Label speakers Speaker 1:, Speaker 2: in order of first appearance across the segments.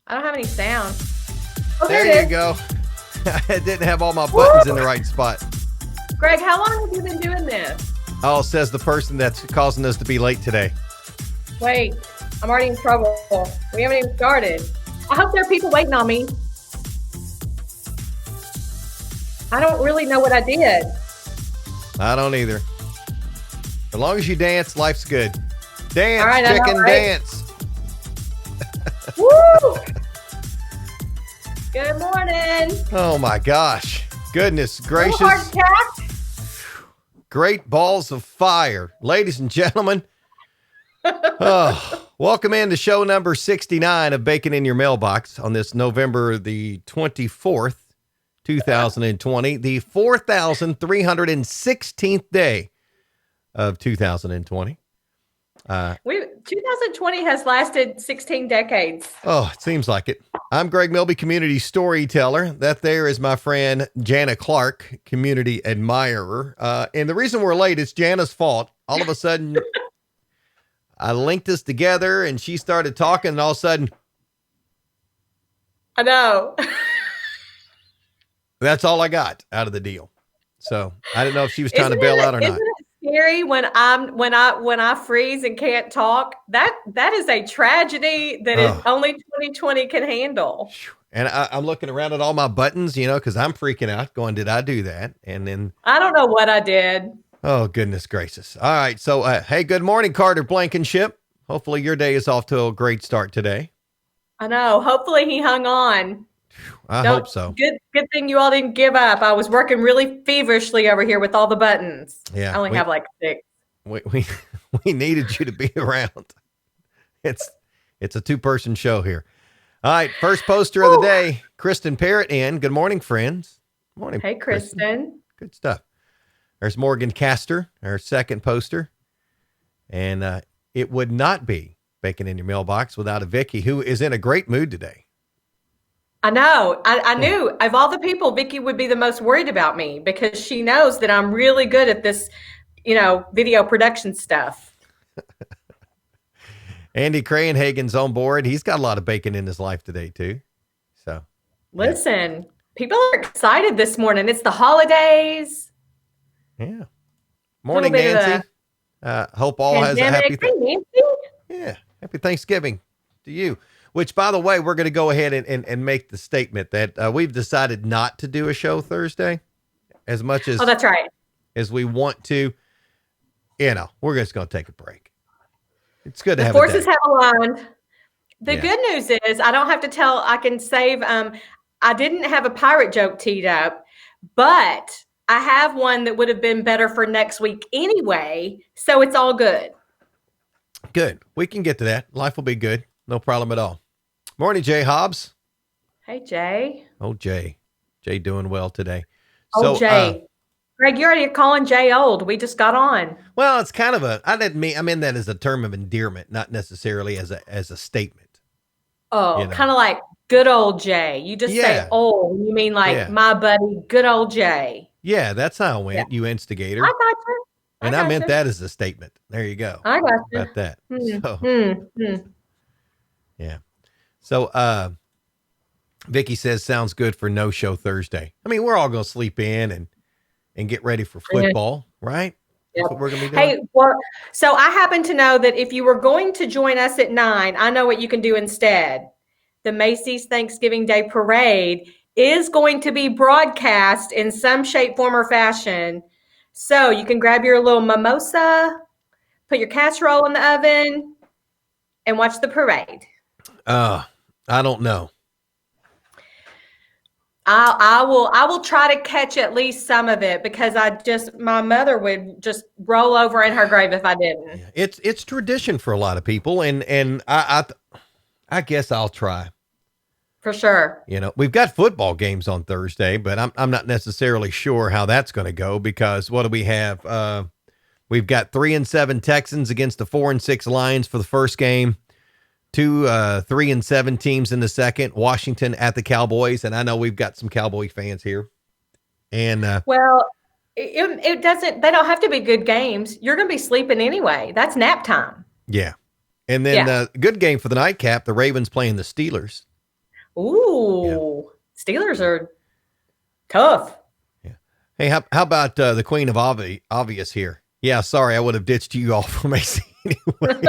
Speaker 1: I don't have any sound. Oh,
Speaker 2: There you go. I didn't have all my buttons in the right spot.
Speaker 1: Greg, how long have you been doing this?
Speaker 2: Oh, says the person that's causing us to be late today.
Speaker 1: Wait, I'm already in trouble. We haven't even started. I hope there are people waiting on me. I don't really know what I did.
Speaker 2: I don't either. As long as you dance, life's good. Dance,
Speaker 1: All right,
Speaker 2: chicken,
Speaker 1: know, right?
Speaker 2: dance.
Speaker 1: Woo! Good morning.
Speaker 2: Oh my gosh. Goodness gracious.
Speaker 1: Little heart attack.
Speaker 2: Great balls of fire. Ladies and gentlemen. Welcome into show number 69 of Bacon in Your Mailbox on this November the 24th, 2020, the 4,316th day of 2020.
Speaker 1: 2020 has lasted 16 decades.
Speaker 2: Oh, it seems like it. I'm Greg Milby, community storyteller. That there is my friend Jana Clark, community admirer. And the reason we're late is Jana's fault. All of a sudden, I linked us together and she started talking and all of a sudden,
Speaker 1: I know.
Speaker 2: that's all I got out of the deal. So I didn't know if she was trying to bail out or not.
Speaker 1: Isn't it scary when I freeze and can't talk? That is a tragedy that is only 2020 can handle.
Speaker 2: And I'm looking around at all my buttons, because I'm freaking out going, did I do that? And then
Speaker 1: I don't know what I did.
Speaker 2: Oh, goodness gracious. All right. So, hey, good morning, Carter Blankenship. Hopefully your day is off to a great start today.
Speaker 1: I know. Hopefully he hung on.
Speaker 2: I hope so.
Speaker 1: Good thing you all didn't give up. I was working really feverishly over here with all the buttons.
Speaker 2: Yeah.
Speaker 1: I only have like 6.
Speaker 2: We needed you to be around. It's a 2-person show here. All right. First poster of the day, Kristen Parrott in. Good morning, friends. Morning.
Speaker 1: Hey, Kristen.
Speaker 2: Good stuff. There's Morgan Castor, our second poster. And it would not be Bacon in Your Mailbox without a Vicky, who is in a great mood today.
Speaker 1: I know. I knew of all the people, Vicky would be the most worried about me because she knows that I'm really good at this, video production stuff.
Speaker 2: Andy Crayenhagen's on board. He's got a lot of bacon in his life today, too. So,
Speaker 1: listen, people are excited this morning. It's the holidays.
Speaker 2: Yeah. Morning, Nancy. Hope all has a happy happy Thanksgiving to you. Which, by the way, we're going to go ahead and make the statement that we've decided not to do a show Thursday as much as
Speaker 1: that's right.
Speaker 2: as we want to. We're just going to take a break. It's good to have
Speaker 1: the forces have aligned. The good news is I don't have to tell. I can save. I didn't have a pirate joke teed up, but I have one that would have been better for next week anyway. So it's all good.
Speaker 2: Good. We can get to that. Life will be good. No problem at all. Morning, Jay Hobbs.
Speaker 1: Hey, Jay.
Speaker 2: Oh, Jay. Jay doing well today.
Speaker 1: Oh, Jay. Greg, you're already calling Jay old. We just got on.
Speaker 2: Well, it's kind of I mean that as a term of endearment, not necessarily as a statement.
Speaker 1: Oh, kind of like good old Jay. You just say old. You mean like my buddy, good old Jay.
Speaker 2: Yeah, that's how it went. You instigator.
Speaker 1: I got you.
Speaker 2: And I meant that as a statement. There you go.
Speaker 1: I got you.
Speaker 2: About that. Yeah. So, Vicky says, sounds good for no show Thursday. I mean, we're all going to sleep in and get ready for football, right? That's what we're going to be doing.
Speaker 1: Hey, well, so I happen to know that if you were going to join us at 9, I know what you can do instead. The Macy's Thanksgiving Day Parade is going to be broadcast in some shape, form, or fashion. So you can grab your little mimosa, put your casserole in the oven, and watch the parade.
Speaker 2: I don't know.
Speaker 1: I will try to catch at least some of it because my mother would just roll over in her grave if I didn't.
Speaker 2: It's tradition for a lot of people, and I guess I'll try.
Speaker 1: For sure.
Speaker 2: We've got football games on Thursday, but I'm not necessarily sure how that's going to go because what do we have? We've got 3-7 Texans against the 4-6 Lions for the first game. 2 3-7 teams in the second. Washington at the Cowboys, and I know we've got some Cowboy fans here. And
Speaker 1: well, it doesn't. They don't have to be good games. You're going to be sleeping anyway. That's nap time.
Speaker 2: Yeah, and then good game for the nightcap. The Ravens playing the Steelers. Yeah.
Speaker 1: Ooh, Steelers are tough.
Speaker 2: Yeah. Hey, how about the Queen of Obvious here? Yeah, sorry, I would have ditched you all for Macy anyway.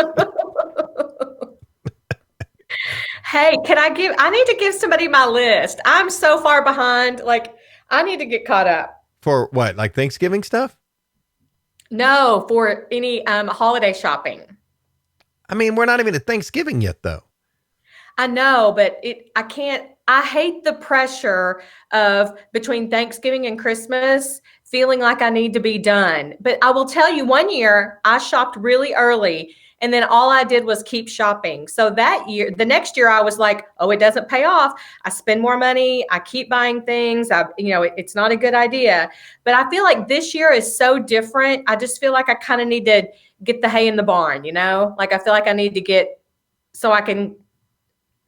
Speaker 1: Hey, I need to give somebody my list. I'm so far behind. Like, I need to get caught up.
Speaker 2: For what, like Thanksgiving stuff?
Speaker 1: No, for any holiday shopping.
Speaker 2: I mean, we're not even at Thanksgiving yet, though.
Speaker 1: I know, but I can't, I hate the pressure of between Thanksgiving and Christmas feeling like I need to be done. But I will tell you, one year I shopped really early and then all I did was keep shopping. So that year, the next year I was like, oh, it doesn't pay off. I spend more money. I keep buying things. It's not a good idea. But I feel like this year is so different. I just feel like I kind of need to get the hay in the barn, Like I feel like I need to so I can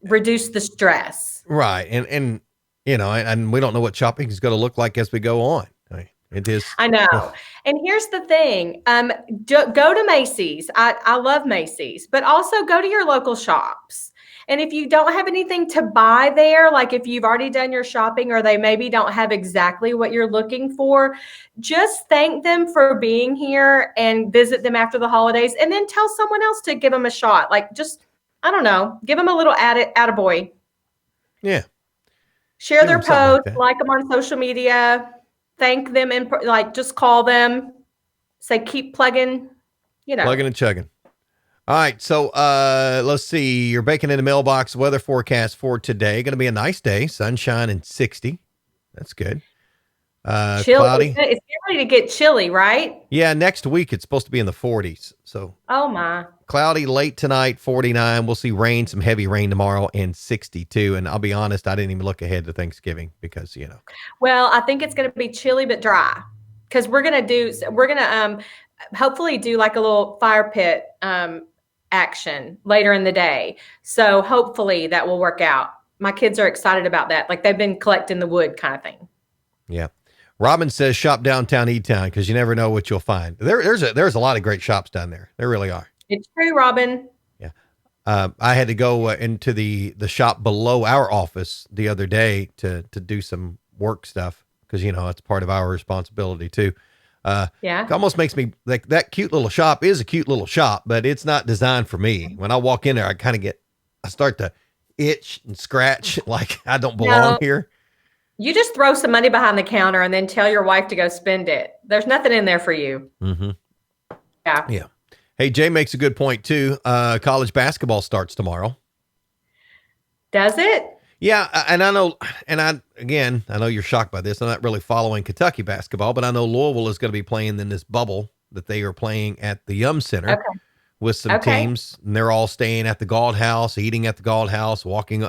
Speaker 1: reduce the stress.
Speaker 2: Right. And and we don't know what shopping is going to look like as we go on. It is.
Speaker 1: I know. And here's the thing. Go to Macy's. I love Macy's, but also go to your local shops. And if you don't have anything to buy there, like if you've already done your shopping or they maybe don't have exactly what you're looking for, just thank them for being here and visit them after the holidays and then tell someone else to give them a shot. Like just, I don't know, give them a little attaboy.
Speaker 2: Yeah.
Speaker 1: Share
Speaker 2: Give
Speaker 1: their
Speaker 2: them something
Speaker 1: posts, like them on social media, thank them and just call them, say keep plugging,
Speaker 2: Plugging and chugging. All right, so let's see. You're baking in the mailbox weather forecast for today. Going to be a nice day, sunshine and 60. That's good. Cloudy.
Speaker 1: It's getting ready to get chilly, right?
Speaker 2: Yeah, next week it's supposed to be in the 40s. So
Speaker 1: oh my,
Speaker 2: cloudy late tonight, 49. We'll see rain, some heavy rain tomorrow, and 62. And I'll be honest, I didn't even look ahead to Thanksgiving because
Speaker 1: Well, I think it's going to be chilly but dry because we're gonna hopefully do like a little fire pit action later in the day. So hopefully that will work out. My kids are excited about that. Like they've been collecting the wood kind of thing.
Speaker 2: Yeah. Robin says shop downtown E-Town because you never know what you'll find. There's a lot of great shops down there. There really are.
Speaker 1: It's true, Robin.
Speaker 2: Yeah. I had to go into the shop below our office the other day to do some work stuff because, it's part of our responsibility too.
Speaker 1: Yeah.
Speaker 2: It almost makes me like that cute little shop is a cute little shop, but it's not designed for me. When I walk in there, I start to itch and scratch like I don't belong here.
Speaker 1: You just throw some money behind the counter and then tell your wife to go spend it. There's nothing in there for you.
Speaker 2: Mm-hmm.
Speaker 1: Yeah.
Speaker 2: Yeah. Hey, Jay makes a good point too. College basketball starts tomorrow.
Speaker 1: Does it?
Speaker 2: Yeah. And I know you're shocked by this. I'm not really following Kentucky basketball, but I know Louisville is going to be playing in this bubble that they are playing at the Yum Center with some teams, and they're all staying at the Galt House, eating at the Galt House, walking,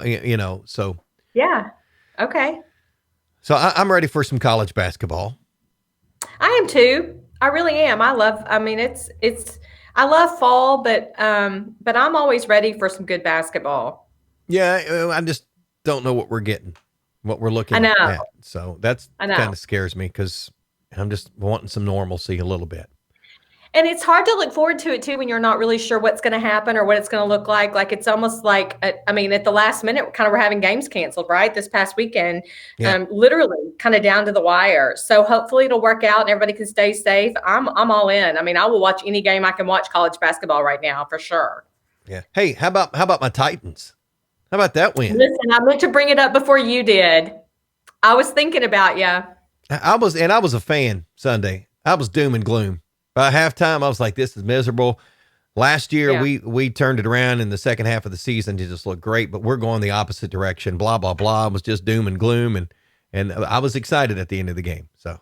Speaker 2: so.
Speaker 1: Yeah. Okay.
Speaker 2: So I'm ready for some college basketball.
Speaker 1: I am too. I really am. I love fall, but I'm always ready for some good basketball.
Speaker 2: Yeah. I just don't know what we're getting, what we're looking at. So that kind of scares me because I'm just wanting some normalcy a little bit.
Speaker 1: And it's hard to look forward to it too when you're not really sure what's going to happen or what it's going to look like. Like it's almost like, at the last minute, we're having games canceled, right? This past weekend, literally kind of down to the wire. So hopefully it'll work out and everybody can stay safe. I'm all in. I will watch any game I can watch college basketball right now for sure.
Speaker 2: Yeah. Hey, how about my Titans? How about that win?
Speaker 1: Listen, I meant to bring it up before you did. I was thinking about you.
Speaker 2: I was a fan Sunday. I was doom and gloom. By halftime, I was like, this is miserable. Last year, we turned it around in the second half of the season to just look great, but we're going the opposite direction. Blah, blah, blah. It was just doom and gloom. And I was excited at the end of the game. So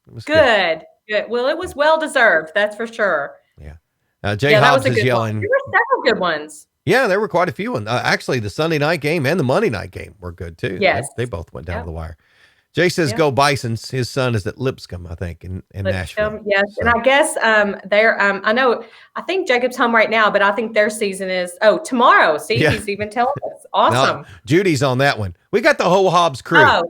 Speaker 2: it was
Speaker 1: good. Well, it was well-deserved. That's for sure.
Speaker 2: Yeah. Jay Hobbs is yelling.
Speaker 1: There were several good ones.
Speaker 2: Yeah, there were quite a few. And actually, the Sunday night game and the Monday night game were good too.
Speaker 1: Yes.
Speaker 2: They both went down to the wire. Jay says, go Bisons. His son is at Lipscomb, I think, in Nashville.
Speaker 1: Yes. So. And I guess I think Jacob's home right now, but I think their season is, tomorrow. See, he's even telling us. Awesome.
Speaker 2: No, Judy's on that one. We got the whole Hobbs crew.
Speaker 1: Oh,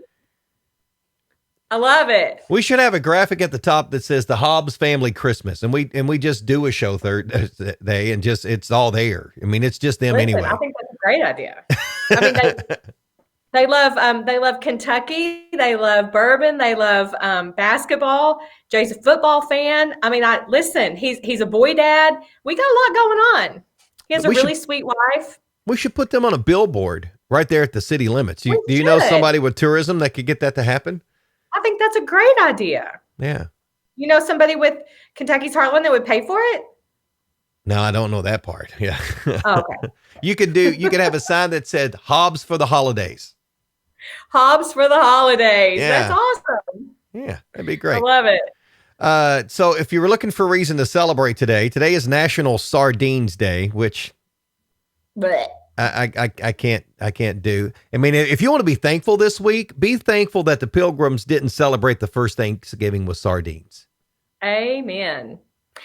Speaker 1: I love it.
Speaker 2: We should have a graphic at the top that says the Hobbs family Christmas. And we just do a show Thursday and just, it's all there. It's just them anyway.
Speaker 1: I think that's a great idea. They love Kentucky. They love bourbon. They love basketball. Jay's a football fan. I mean, I listen. He's a boy dad. We got a lot going on. He has a
Speaker 2: We should
Speaker 1: really sweet wife.
Speaker 2: we should put them on a billboard right there at the city limits.
Speaker 1: We
Speaker 2: Do you know
Speaker 1: should.
Speaker 2: somebody with tourism that could get that to happen?
Speaker 1: I think that's a great idea.
Speaker 2: Yeah.
Speaker 1: You know somebody with Kentucky's Heartland that would pay for it?
Speaker 2: No, I don't know that part. Yeah.
Speaker 1: Oh, okay.
Speaker 2: You could have a sign that said Hobbs for the holidays.
Speaker 1: Hobbs for the holidays.
Speaker 2: Yeah.
Speaker 1: That's awesome.
Speaker 2: Yeah, that'd be
Speaker 1: I
Speaker 2: great.
Speaker 1: love it.
Speaker 2: So if you were looking for a reason to celebrate today is National Sardines Day, which
Speaker 1: Blech.
Speaker 2: I can't do. I mean, if you want to be thankful this week, be thankful that the Pilgrims didn't celebrate the first Thanksgiving with sardines.
Speaker 1: Amen.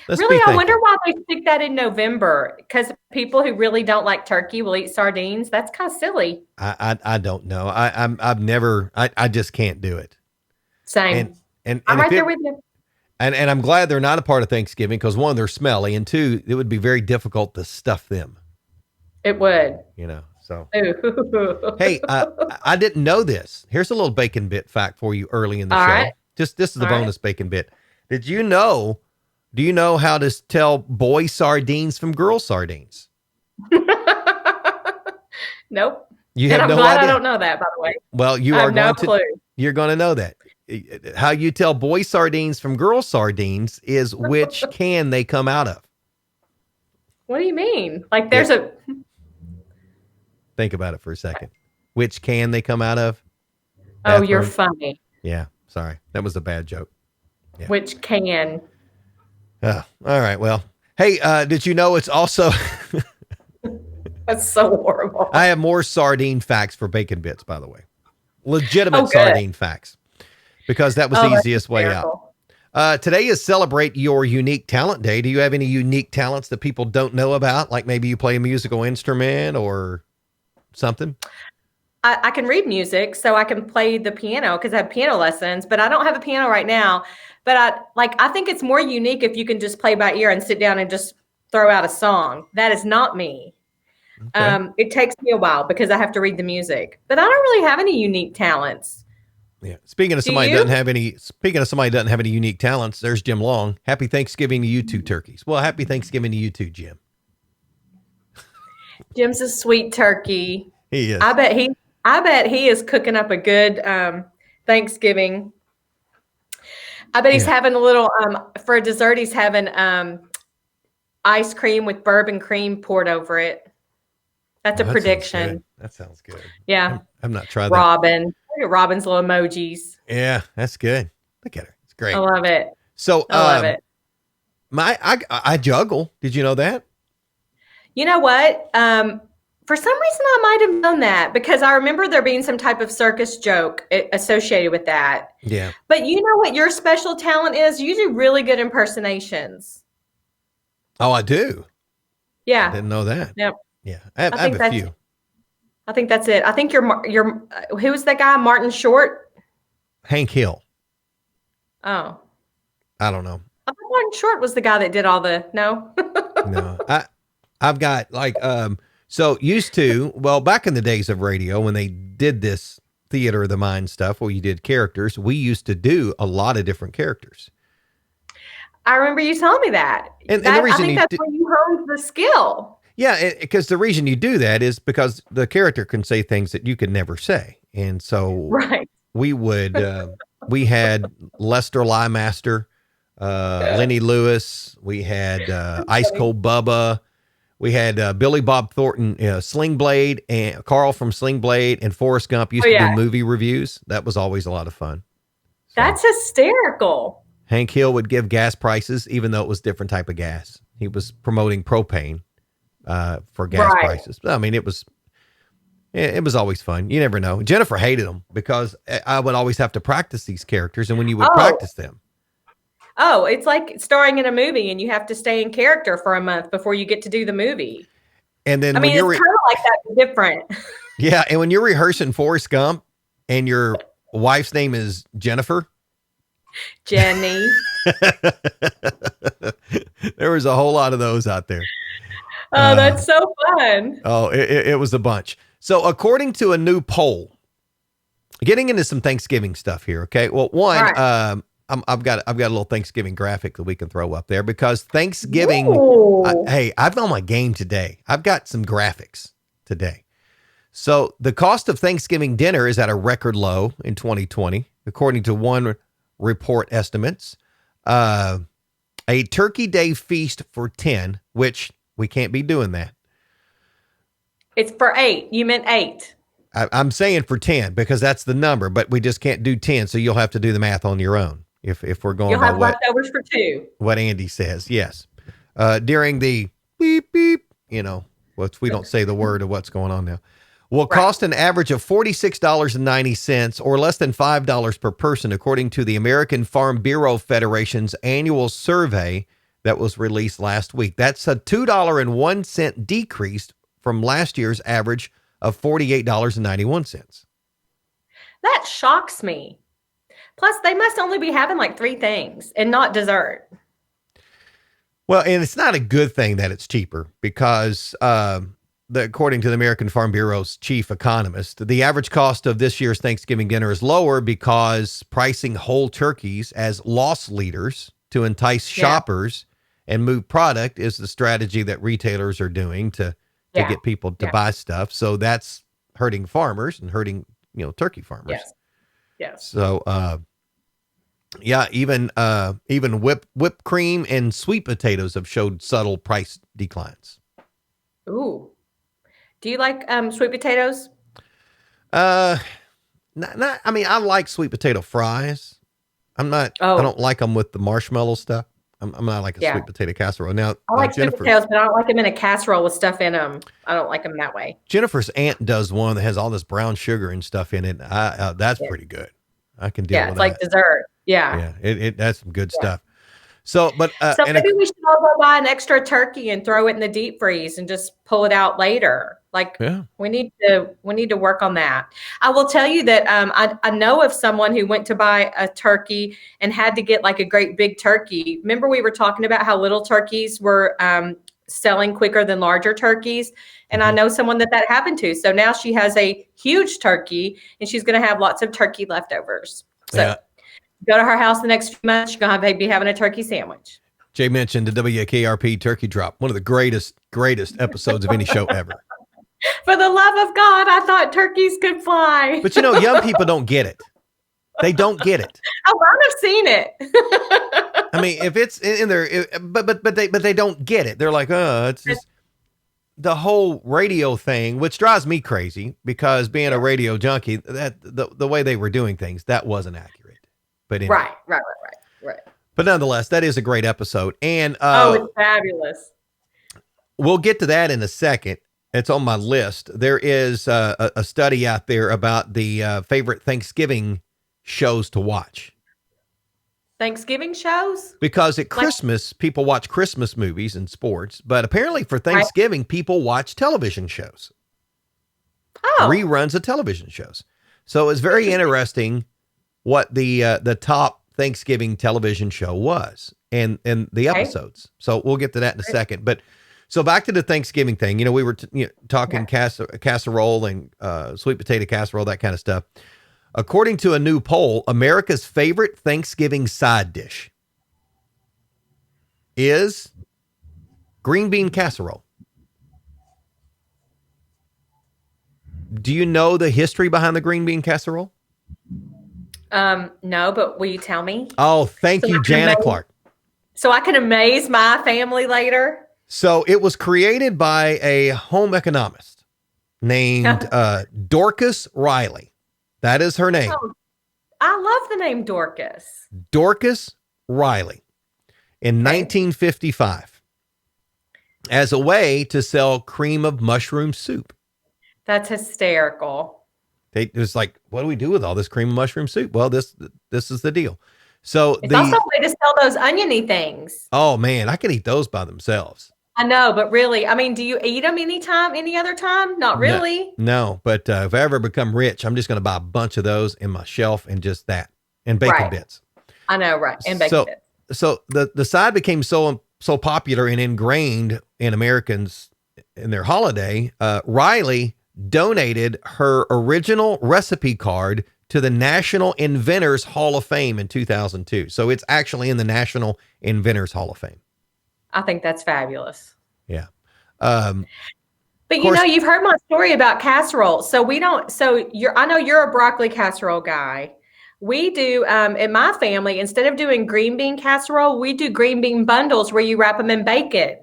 Speaker 2: Let's
Speaker 1: Really,
Speaker 2: be
Speaker 1: I
Speaker 2: thankful.
Speaker 1: wonder why they stick that in November. Because people who really don't like turkey will eat sardines. That's kind of silly.
Speaker 2: I don't know. I just can't do it.
Speaker 1: Same.
Speaker 2: And
Speaker 1: I'm
Speaker 2: if
Speaker 1: right there with you.
Speaker 2: And I'm glad they're not a part of Thanksgiving because one, they're smelly, and two, it would be very difficult to stuff them.
Speaker 1: It would.
Speaker 2: So
Speaker 1: Ooh.
Speaker 2: hey, I didn't know this. Here's a little bacon bit fact for you early in the
Speaker 1: All
Speaker 2: show.
Speaker 1: right.
Speaker 2: This is the
Speaker 1: All right.
Speaker 2: bonus bacon bit. Do you know how to tell boy sardines from girl sardines?
Speaker 1: Nope.
Speaker 2: You
Speaker 1: And
Speaker 2: have
Speaker 1: I'm
Speaker 2: no
Speaker 1: glad
Speaker 2: idea.
Speaker 1: I don't know that, by the way.
Speaker 2: Well,
Speaker 1: I have no clue.
Speaker 2: you're going to know that. How you tell boy sardines from girl sardines is which can they come out of.
Speaker 1: What do you mean? Like there's a
Speaker 2: Think about it for a second. Which can they come out of?
Speaker 1: Oh, you're
Speaker 2: Bathroom?
Speaker 1: funny.
Speaker 2: Yeah, sorry. That was a bad joke. Yeah.
Speaker 1: Which can.
Speaker 2: Oh, all right. Well, hey, did you know it's also
Speaker 1: That's so horrible.
Speaker 2: I have more sardine facts for bacon bits, by the way. Legitimate
Speaker 1: good.
Speaker 2: sardine facts. Because that was the
Speaker 1: that's
Speaker 2: easiest way
Speaker 1: hysterical.
Speaker 2: out. Today is Celebrate Your Unique Talent Day. Do you have any unique talents that people don't know about? Like maybe you play a musical instrument or something?
Speaker 1: I can read music, so I can play the piano because I have piano lessons, but I don't have a piano right now. But I think it's more unique if you can just play by ear and sit down and just throw out a song. That is not me.
Speaker 2: Okay.
Speaker 1: It takes me a while because I have to read the music, but I don't really have any unique talents.
Speaker 2: Yeah. Speaking of somebody
Speaker 1: you?
Speaker 2: who doesn't have any unique talents, there's Jim Long. Happy Thanksgiving to you two turkeys. Well, happy Thanksgiving to you too, Jim.
Speaker 1: Jim's a sweet turkey.
Speaker 2: He is.
Speaker 1: I bet he is cooking up a good Thanksgiving. I bet he's having a little for dessert. He's having ice cream with bourbon cream poured over it. That's a
Speaker 2: That sounds
Speaker 1: prediction.
Speaker 2: good. That sounds good.
Speaker 1: Yeah,
Speaker 2: I'm not trying that.
Speaker 1: Robin. Look at Robin's little emojis.
Speaker 2: Yeah, that's good. Look at her. It's great.
Speaker 1: I love it.
Speaker 2: So
Speaker 1: I love it.
Speaker 2: I juggle. Did you know that?
Speaker 1: You know what? For some reason, I might have known that because I remember there being some type of circus joke associated with that.
Speaker 2: Yeah.
Speaker 1: But you know what your special talent is? You do really good impersonations.
Speaker 2: Oh, I do. I
Speaker 1: Yeah.
Speaker 2: didn't know that.
Speaker 1: Yep.
Speaker 2: Yeah. I have
Speaker 1: think
Speaker 2: a
Speaker 1: that's-
Speaker 2: few.
Speaker 1: I think that's it. I think you're who's that guy? Martin Short?
Speaker 2: Hank Hill.
Speaker 1: Oh.
Speaker 2: I don't know.
Speaker 1: I thought Martin Short was the guy that did all the no.
Speaker 2: No. I've got like so used to, well, back in the days of radio when they did this theater of the mind stuff where you did characters, we used to do a lot of different characters.
Speaker 1: I remember you telling me that.
Speaker 2: And the reason
Speaker 1: I think that's where you honed the skill.
Speaker 2: Yeah, because the reason you do that is because the character can say things that you could never say. And so
Speaker 1: Right.
Speaker 2: we would, we had Lester Lymaster, Lenny Lewis, we had Ice Cold Bubba, we had Billy Bob Thornton, Sling Blade, and Carl from Sling Blade, and Forrest Gump used to do movie reviews. That was always a lot of fun. So
Speaker 1: That's hysterical.
Speaker 2: Hank Hill would give gas prices, even though it was different type of gas. He was promoting propane for gas prices. I mean, it was always fun. You never know. Jennifer hated them because I would always have to practice these characters. And when you would practice them.
Speaker 1: Oh, it's like starring in a movie and you have to stay in character for a month before you get to do the movie.
Speaker 2: And then
Speaker 1: I mean, it's kind of like that, but different.
Speaker 2: Yeah. And when you're rehearsing Forrest Gump and your wife's name is Jennifer.
Speaker 1: Jenny.
Speaker 2: There was a whole lot of those out there.
Speaker 1: Oh, that's so fun.
Speaker 2: Oh, it was a bunch. So according to a new poll, getting into some Thanksgiving stuff here. Okay. Well,
Speaker 1: All
Speaker 2: one,
Speaker 1: right.
Speaker 2: I've got a little Thanksgiving graphic that we can throw up there because Thanksgiving.
Speaker 1: Ooh.
Speaker 2: Hey, I've on my game today. I've got some graphics today. So the cost of Thanksgiving dinner is at a record low in 2020, according to one report estimates. A Turkey Day feast for 10, which we can't be doing that.
Speaker 1: It's for 8. You meant 8.
Speaker 2: I'm saying for 10 because that's the number, but we just can't do 10. So you'll have to do the math on your own if we're going
Speaker 1: You'll
Speaker 2: by
Speaker 1: have leftovers for 2.
Speaker 2: what Andy says. Yes. During the beep, beep, we don't say the word of what's going on now, will
Speaker 1: Right.
Speaker 2: cost an average of $46.90 or less than $5 per person, according to the American Farm Bureau Federation's annual survey that was released last week. That's a $2.01 decrease from last year's average of $48.91.
Speaker 1: That shocks me. Plus, they must only be having like 3 things and not dessert.
Speaker 2: Well, and it's not a good thing that it's cheaper because, according to the American Farm Bureau's chief economist, the average cost of this year's Thanksgiving dinner is lower because pricing whole turkeys as loss leaders to entice shoppers and move product is the strategy that retailers are doing to get people to buy stuff. So that's hurting farmers and hurting, turkey farmers.
Speaker 1: Yes. Yes.
Speaker 2: So, even whipped cream and sweet potatoes have showed subtle price declines.
Speaker 1: Ooh. Do you like sweet potatoes?
Speaker 2: I mean, I like sweet potato fries. I don't like them with the marshmallow stuff. I'm not like a sweet potato casserole. Now,
Speaker 1: I like sweet potatoes, but I don't like them in a casserole with stuff in them. I don't like them that way.
Speaker 2: Jennifer's aunt does one that has all this brown sugar and stuff in it. That's pretty good. I can deal with that.
Speaker 1: It's like dessert. Yeah.
Speaker 2: Yeah. That's some good stuff. So, but
Speaker 1: so maybe we should all go buy an extra turkey and throw it in the deep freeze and just pull it out later. We need to work on that. I will tell you that I know of someone who went to buy a turkey and had to get like a great big turkey. Remember we were talking about how little turkeys were selling quicker than larger turkeys, and I know someone that happened to. So now she has a huge turkey and she's going to have lots of turkey leftovers. So go to her house the next few months. You're going to be having a turkey sandwich.
Speaker 2: Jay mentioned the WKRP Turkey Drop, one of the greatest episodes of any show ever.
Speaker 1: For the love of God, I thought turkeys could fly.
Speaker 2: But young people don't get it. They don't get it.
Speaker 1: Oh, I've seen it.
Speaker 2: I mean, if it's in there, but they don't get it. They're like, it's just the whole radio thing, which drives me crazy because being a radio junkie, that the way they were doing things, that wasn't accurate. But anyway.
Speaker 1: Right.
Speaker 2: But nonetheless, that is a great episode, and
Speaker 1: it's fabulous.
Speaker 2: We'll get to that in a second. It's on my list. There is a study out there about the favorite Thanksgiving shows to watch.
Speaker 1: Thanksgiving shows?
Speaker 2: Because at Christmas, people watch Christmas movies and sports, but apparently for Thanksgiving, people watch television shows.
Speaker 1: Oh.
Speaker 2: Reruns of television shows. So it's very interesting what the top Thanksgiving television show was and the episodes. So we'll get to that in a second. But so back to the Thanksgiving thing, we were talking casserole and sweet potato casserole, that kind of stuff. According to a new poll, America's favorite Thanksgiving side dish is green bean casserole. Do you know the history behind the green bean casserole?
Speaker 1: No, but will you tell me?
Speaker 2: Oh, thank you, Janet Clark.
Speaker 1: So I can amaze my family later.
Speaker 2: So it was created by a home economist named Dorcas Riley. That is her name.
Speaker 1: Oh, I love the name Dorcas.
Speaker 2: Dorcas Riley in 1955 as a way to sell cream of mushroom soup.
Speaker 1: That's hysterical.
Speaker 2: It was like, what do we do with all this cream of mushroom soup? Well, this is the deal. So
Speaker 1: it's also a way to sell those oniony things.
Speaker 2: Oh man, I could eat those by themselves.
Speaker 1: I know, but really, I mean, do you eat them any other time? Not really.
Speaker 2: No, but if I ever become rich, I'm just going to buy a bunch of those in my shelf and just that and bacon bits.
Speaker 1: I know, right? And bacon bits.
Speaker 2: So the side became so popular and ingrained in Americans in their holiday. Riley donated her original recipe card to the National Inventors Hall of Fame in 2002. So it's actually in the National Inventors Hall of Fame.
Speaker 1: I think that's fabulous.
Speaker 2: Yeah.
Speaker 1: But you've heard my story about casserole. So we don't, so I know you're a broccoli casserole guy. We do, in my family, instead of doing green bean casserole, we do green bean bundles where you wrap them in bacon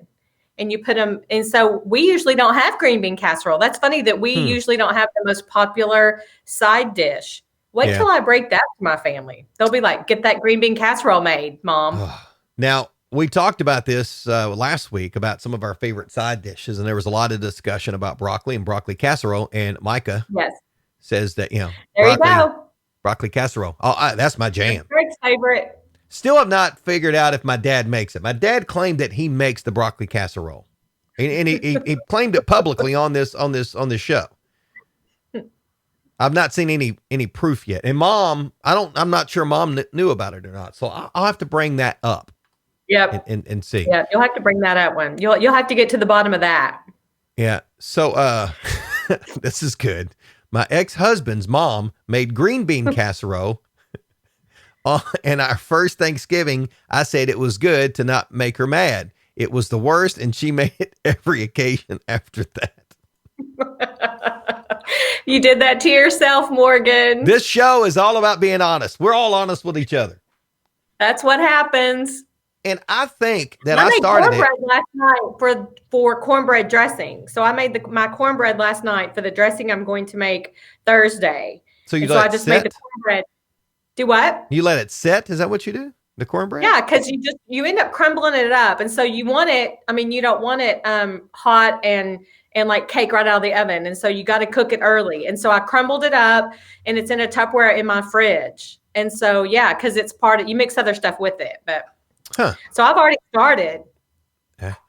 Speaker 1: and you put them. And so we usually don't have green bean casserole. That's funny that we usually don't have the most popular side dish. Wait till I break that to my family. They'll be like, get that green bean casserole made, Mom.
Speaker 2: Now, we talked about this last week about some of our favorite side dishes, and there was a lot of discussion about broccoli and broccoli casserole. And Micah says that,
Speaker 1: there you go.
Speaker 2: Broccoli casserole. Oh, that's my jam.
Speaker 1: Greg's favorite.
Speaker 2: Still have not figured out if my dad makes it. My dad claimed that he makes the broccoli casserole, and he claimed it publicly on this show. I've not seen any proof yet. And Mom, I'm not sure Mom knew about it or not. So I'll have to bring that up.
Speaker 1: Yep.
Speaker 2: And see.
Speaker 1: Yeah, you'll have to bring that up one. You'll have to get to the bottom of that.
Speaker 2: Yeah. So this is good. My ex-husband's mom made green bean casserole. And our first Thanksgiving, I said it was good to not make her mad. It was the worst, and she made it every occasion after that.
Speaker 1: You did that to yourself, Morgan.
Speaker 2: This show is all about being honest. We're all honest with each other.
Speaker 1: That's what happens.
Speaker 2: And I think that I started
Speaker 1: cornbread last night for cornbread dressing. So I made my cornbread last night for the dressing I'm going to make Thursday.
Speaker 2: So
Speaker 1: I just made the cornbread. Do what?
Speaker 2: You let it set? Is that what you do? The cornbread?
Speaker 1: Yeah, because you end up crumbling it up, and so you want it. I mean, you don't want it hot and like cake right out of the oven, and so you got to cook it early. And so I crumbled it up, and it's in a Tupperware in my fridge. And so because it's you mix other stuff with it, but. So I've already started.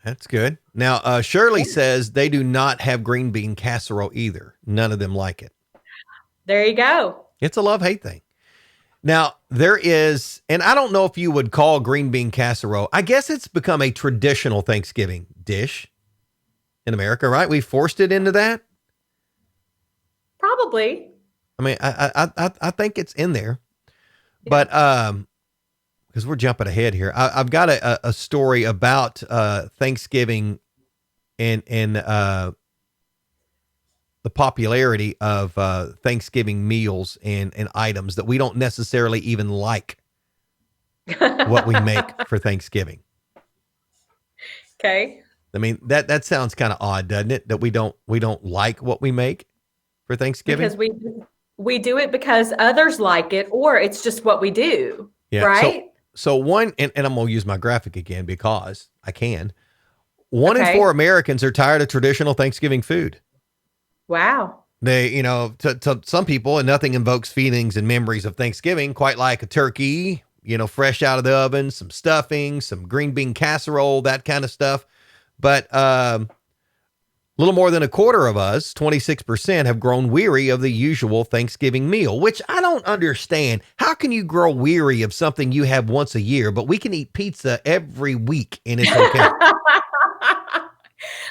Speaker 2: That's good. Now, Shirley says they do not have green bean casserole either. None of them like it.
Speaker 1: There you go.
Speaker 2: It's a love-hate thing. Now, there is, and I don't know if you would call green bean casserole. I guess it's become a traditional Thanksgiving dish in America, right? We forced it into that.
Speaker 1: Probably.
Speaker 2: I mean, I think it's in there, but because we're jumping ahead here. I've got a story about Thanksgiving and the popularity of Thanksgiving meals and items that we don't necessarily even like what we make for Thanksgiving.
Speaker 1: Okay.
Speaker 2: I mean, that sounds kind of odd, doesn't it? That we don't like what we make for Thanksgiving?
Speaker 1: Because we do it because others like it, or it's just what we do. Yeah. Right?
Speaker 2: So one, and I'm going to use my graphic again because I can. 1 in 4 Americans are tired of traditional Thanksgiving food.
Speaker 1: Wow.
Speaker 2: They, to some people, and nothing invokes feelings and memories of Thanksgiving quite like a turkey, fresh out of the oven, some stuffing, some green bean casserole, that kind of stuff. But little more than a quarter of us, 26%, have grown weary of the usual Thanksgiving meal, which I don't understand. How can you grow weary of something you have once a year, but we can eat pizza every week and it's okay?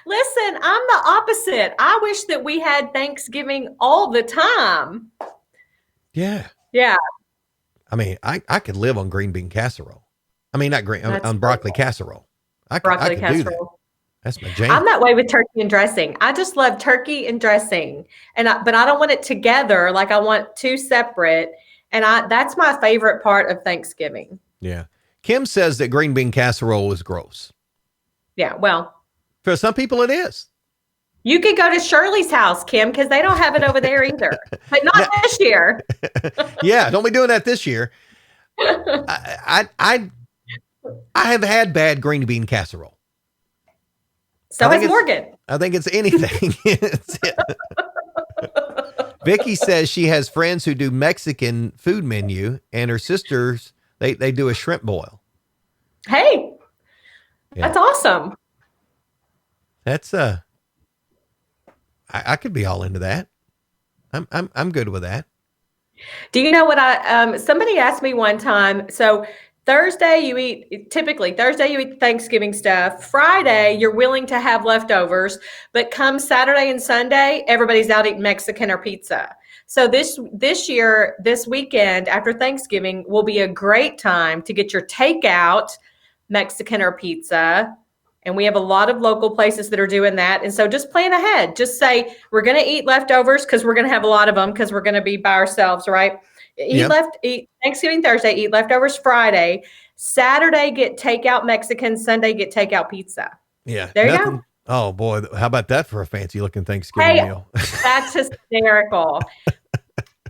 Speaker 1: Listen, I'm the opposite. I wish that we had Thanksgiving all the time.
Speaker 2: Yeah.
Speaker 1: Yeah.
Speaker 2: I mean, I could live on green bean casserole. I mean, not on broccoli casserole. I could do that. That's my jam.
Speaker 1: I'm that way with turkey and dressing. I just love turkey and dressing, but I don't want it together. Like I want two separate, and that's my favorite part of Thanksgiving.
Speaker 2: Yeah. Kim says that green bean casserole is gross.
Speaker 1: Yeah, well,
Speaker 2: for some people it is.
Speaker 1: You could go to Shirley's house, Kim, because they don't have it over there either, but not this year.
Speaker 2: Yeah, don't be doing that this year. I have had bad green bean casserole.
Speaker 1: So has Morgan.
Speaker 2: I think it's anything. Vicky says she has friends who do Mexican food menu, and her sisters, they do a shrimp boil.
Speaker 1: Hey, That's awesome.
Speaker 2: That's I could be all into that. I'm good with that.
Speaker 1: Do you know what somebody asked me one time, so Thursday you eat Thanksgiving stuff. Friday, you're willing to have leftovers, but come Saturday and Sunday, everybody's out eating Mexican or pizza. So this year, this weekend after Thanksgiving will be a great time to get your takeout Mexican or pizza. And we have a lot of local places that are doing that. And so just plan ahead. Just say we're going to eat leftovers because we're going to have a lot of them because we're going to be by ourselves, right?
Speaker 2: Yep.
Speaker 1: Eat Thanksgiving Thursday, eat leftovers Friday, Saturday get takeout Mexican, Sunday get takeout pizza.
Speaker 2: Yeah.
Speaker 1: There you go.
Speaker 2: Nothing. Oh boy. How about that for a fancy looking Thanksgiving
Speaker 1: Hey,
Speaker 2: meal?
Speaker 1: that's hysterical.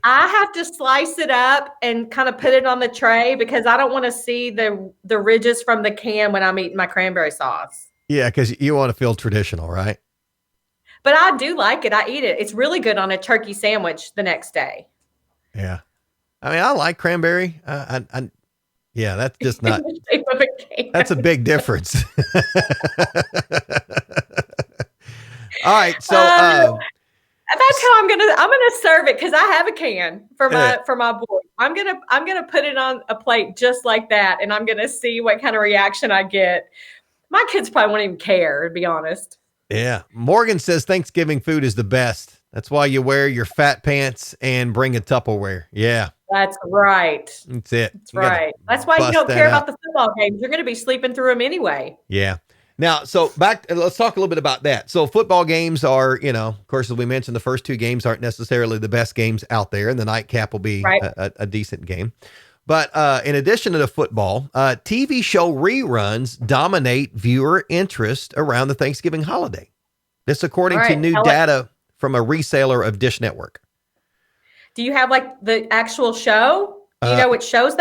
Speaker 1: I have to slice it up and kind of put it on the tray because I don't want to see the ridges from the can when I'm eating my cranberry sauce.
Speaker 2: Yeah. Cause you want to feel traditional, right?
Speaker 1: But I do like it. I eat it. It's really good on a turkey sandwich the next day.
Speaker 2: Yeah. I mean, I like cranberry. Yeah, that's just
Speaker 1: In
Speaker 2: not,
Speaker 1: the shape of a can.
Speaker 2: that's a big difference. All right. So,
Speaker 1: That's how I'm gonna serve it because I have a can for
Speaker 2: uh,
Speaker 1: my boy. I'm gonna put it on a plate just like that, and I'm gonna see what kind of reaction I get. My kids probably won't even care, to be honest.
Speaker 2: yeah. Morgan says Thanksgiving food is the best. That's why you wear your fat pants and bring a Tupperware. Yeah.
Speaker 1: That's right.
Speaker 2: That's it.
Speaker 1: That's
Speaker 2: You got to
Speaker 1: right. That's why you
Speaker 2: bust
Speaker 1: don't
Speaker 2: that
Speaker 1: care about
Speaker 2: out.
Speaker 1: the football games. You're going to be sleeping through them anyway.
Speaker 2: Yeah. Now, so let's talk a little bit about that. So football games are, of course, as we mentioned, the first two games aren't necessarily the best games out there, and the nightcap will be
Speaker 1: Right.
Speaker 2: a decent game. But in addition to the football, TV show reruns dominate viewer interest around the Thanksgiving holiday. This according to new data from a reseller of Dish Network.
Speaker 1: Do you have like the actual show? Do you know which shows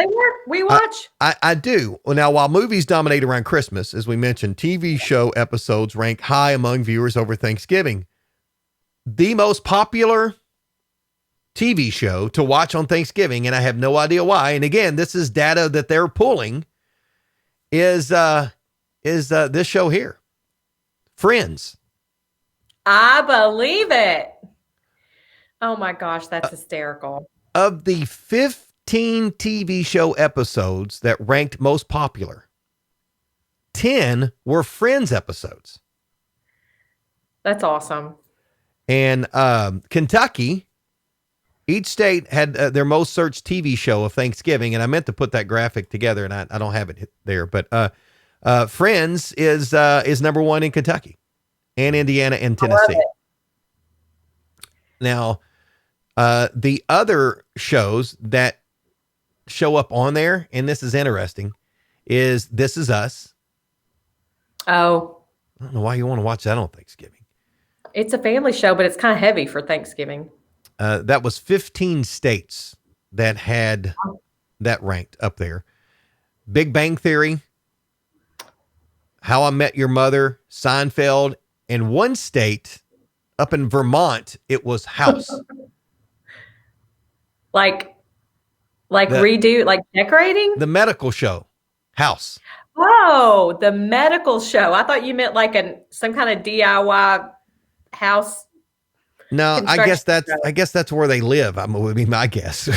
Speaker 1: we watch?
Speaker 2: I do. Well, now, while movies dominate around Christmas, as we mentioned, TV show episodes rank high among viewers over Thanksgiving. The most popular TV show to watch on Thanksgiving, and I have no idea why. And again, this is data that they're pulling. Is this show here, Friends?
Speaker 1: I believe it. Oh my gosh, that's hysterical.
Speaker 2: Of the 15 TV show episodes that ranked most popular, 10 were Friends episodes.
Speaker 1: That's awesome.
Speaker 2: And Kentucky, each state had their most searched TV show of Thanksgiving. And I meant to put that graphic together, and I don't have it there. But Friends is number one in Kentucky and Indiana and Tennessee. Now, the other shows that show up on there, and this is interesting, is This Is Us.
Speaker 1: Oh.
Speaker 2: I don't know why you want to watch that on Thanksgiving.
Speaker 1: It's a family show, but it's kind of heavy for Thanksgiving.
Speaker 2: That was 15 states that had that ranked up there. Big Bang Theory, How I Met Your Mother, Seinfeld, and one state up in Vermont, it was House.
Speaker 1: like redo, like decorating?
Speaker 2: The medical show, House.
Speaker 1: Oh, the medical show. I thought you meant like some kind of DIY house.
Speaker 2: No, I guess that's where they live. Would be my guess.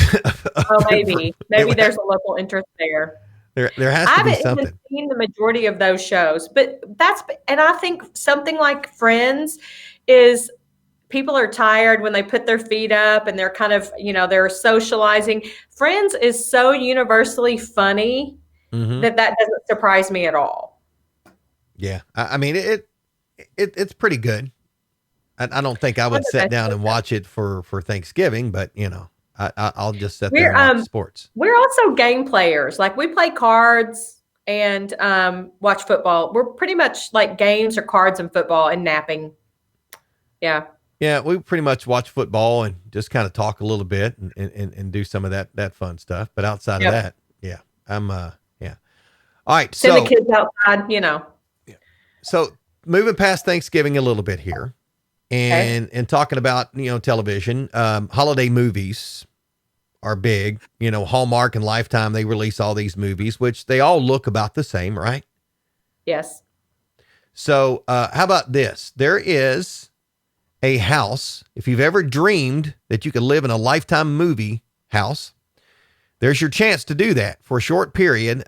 Speaker 1: Oh, maybe there's a local interest there.
Speaker 2: There has to be something. I haven't
Speaker 1: seen the majority of those shows, but I think something like Friends is people are tired when they put their feet up and they're kind of, they're socializing. Friends is so universally funny that doesn't surprise me at all.
Speaker 2: Yeah. I mean, it's pretty good. I don't think I would sit down and watch it for Thanksgiving, but I'll just sit there and watch sports.
Speaker 1: We're also game players. Like we play cards and watch football. We're pretty much like games or cards and football and napping. Yeah.
Speaker 2: Yeah, we pretty much watch football and just kind of talk a little bit and do some of that fun stuff. But outside of that, yeah, I'm yeah. All right,
Speaker 1: send the kids outside, Yeah.
Speaker 2: So moving past Thanksgiving a little bit here, and talking about television, holiday movies are big. Hallmark and Lifetime, they release all these movies, which they all look about the same, right?
Speaker 1: Yes.
Speaker 2: So how about this? There is a house. If you've ever dreamed that you could live in a Lifetime movie house, there's your chance to do that for a short period.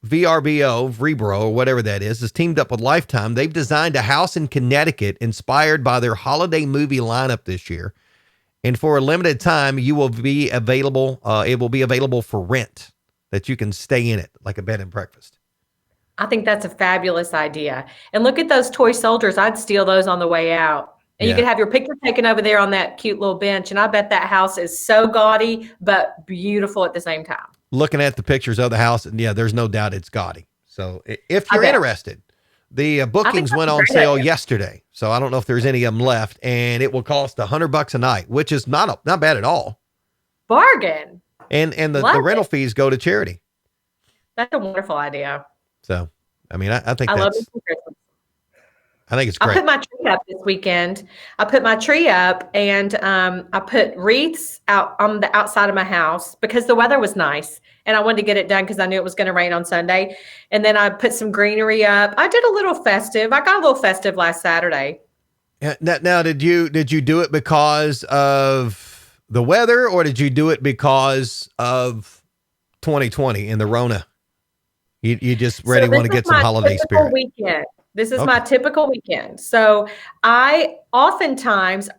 Speaker 2: VRBO, or whatever that is teamed up with Lifetime. They've designed a house in Connecticut inspired by their holiday movie lineup this year. And for a limited time, you will be available. It will be available for rent, that you can stay in it like a bed and breakfast.
Speaker 1: I think that's a fabulous idea. And look at those toy soldiers. I'd steal those on the way out. And you
Speaker 2: Yeah.
Speaker 1: could have your picture taken over there on that cute little bench. And I bet that house is so gaudy, but beautiful at the same time.
Speaker 2: Looking at the pictures of the house, and yeah, there's no doubt it's gaudy. So if
Speaker 1: I
Speaker 2: you're
Speaker 1: bet.
Speaker 2: interested, the
Speaker 1: I think
Speaker 2: bookings
Speaker 1: that's
Speaker 2: went
Speaker 1: a
Speaker 2: on
Speaker 1: great
Speaker 2: sale
Speaker 1: idea.
Speaker 2: yesterday. So I don't know if there's any of them left, and it will cost $100 a night, which is not bad at all.
Speaker 1: Bargain.
Speaker 2: And the
Speaker 1: Love
Speaker 2: rental
Speaker 1: it.
Speaker 2: fees go to charity.
Speaker 1: That's a wonderful idea.
Speaker 2: So, I mean, I think
Speaker 1: I love it for Christmas.
Speaker 2: I think it's
Speaker 1: I
Speaker 2: great.
Speaker 1: put my tree up this weekend. I put my tree up and I put wreaths out on the outside of my house because the weather was nice and I wanted to get it done because I knew it was going to rain on Sunday. And then I put some greenery up. I did a little festive. I got a little festive last Saturday.
Speaker 2: Now, did you do it because of the weather, or did you do it because of 2020 and the Rona? You just
Speaker 1: So
Speaker 2: really
Speaker 1: this
Speaker 2: want to
Speaker 1: is
Speaker 2: get some
Speaker 1: my
Speaker 2: holiday
Speaker 1: typical
Speaker 2: spirit.
Speaker 1: weekend. This is
Speaker 2: Okay.
Speaker 1: my typical weekend. So I oftentimes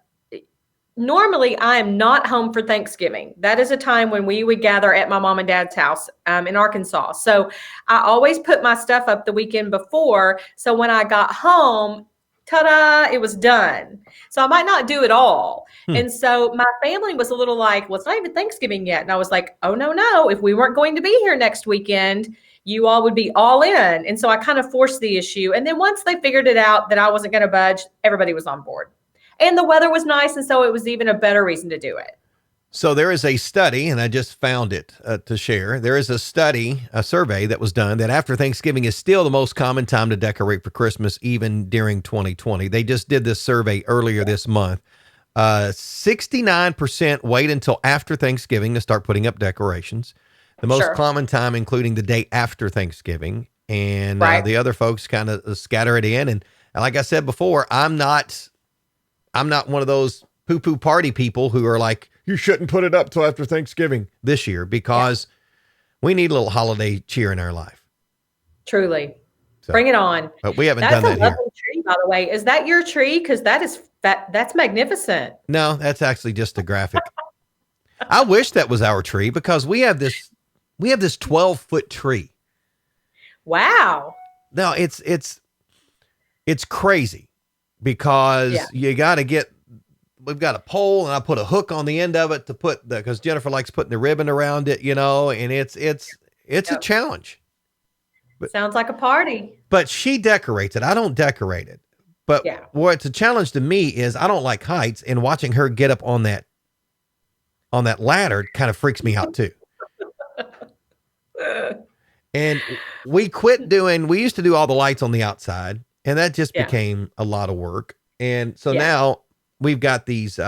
Speaker 1: normally I am not home for Thanksgiving. That is a time when we would gather at my mom and dad's house in Arkansas. So I always put my stuff up the weekend before. So when I got home, ta-da, it was done. So I might not do it all.
Speaker 2: Hmm.
Speaker 1: And so my family was a little like, well, it's not even Thanksgiving yet. And I was like, oh, no. If we weren't going to be here next weekend, you all would be all in. And so I kind of forced the issue. And then once they figured it out that I wasn't going to budge, everybody was on board. And the weather was nice, and so it was even a better reason to do it.
Speaker 2: So there is a study, and I just found it to share. There is a survey that was done that after Thanksgiving is still the most common time to decorate for Christmas, even during 2020. They just did this survey earlier this month. 69% wait until after Thanksgiving to start putting up decorations. The most
Speaker 1: Sure.
Speaker 2: common time, including the day after Thanksgiving. And
Speaker 1: Right.
Speaker 2: the other folks kind of scatter it in. And like I said before, I'm not one of those poo-poo party people who are like, you shouldn't put it up till after Thanksgiving this year, because we need a little holiday cheer in our life.
Speaker 1: Truly.
Speaker 2: So,
Speaker 1: Bring it on.
Speaker 2: but we haven't
Speaker 1: That's
Speaker 2: done
Speaker 1: a
Speaker 2: that
Speaker 1: lovely
Speaker 2: here.
Speaker 1: tree, by the way. Is that your tree? Because that's magnificent.
Speaker 2: No, that's actually just a graphic. I wish that was our tree, because we have this 12-foot tree.
Speaker 1: Wow.
Speaker 2: No, it's crazy, because you got to we've got a pole, and I put a hook on the end of it to put because Jennifer likes putting the ribbon around it, and it's a challenge.
Speaker 1: Sounds like a party.
Speaker 2: But she decorates it. I don't decorate it. But what's a challenge to me is I don't like heights, and watching her get up on that ladder kind of freaks me out too. And we used to do all the lights on the outside, and that just became a lot of work. And so now we've got these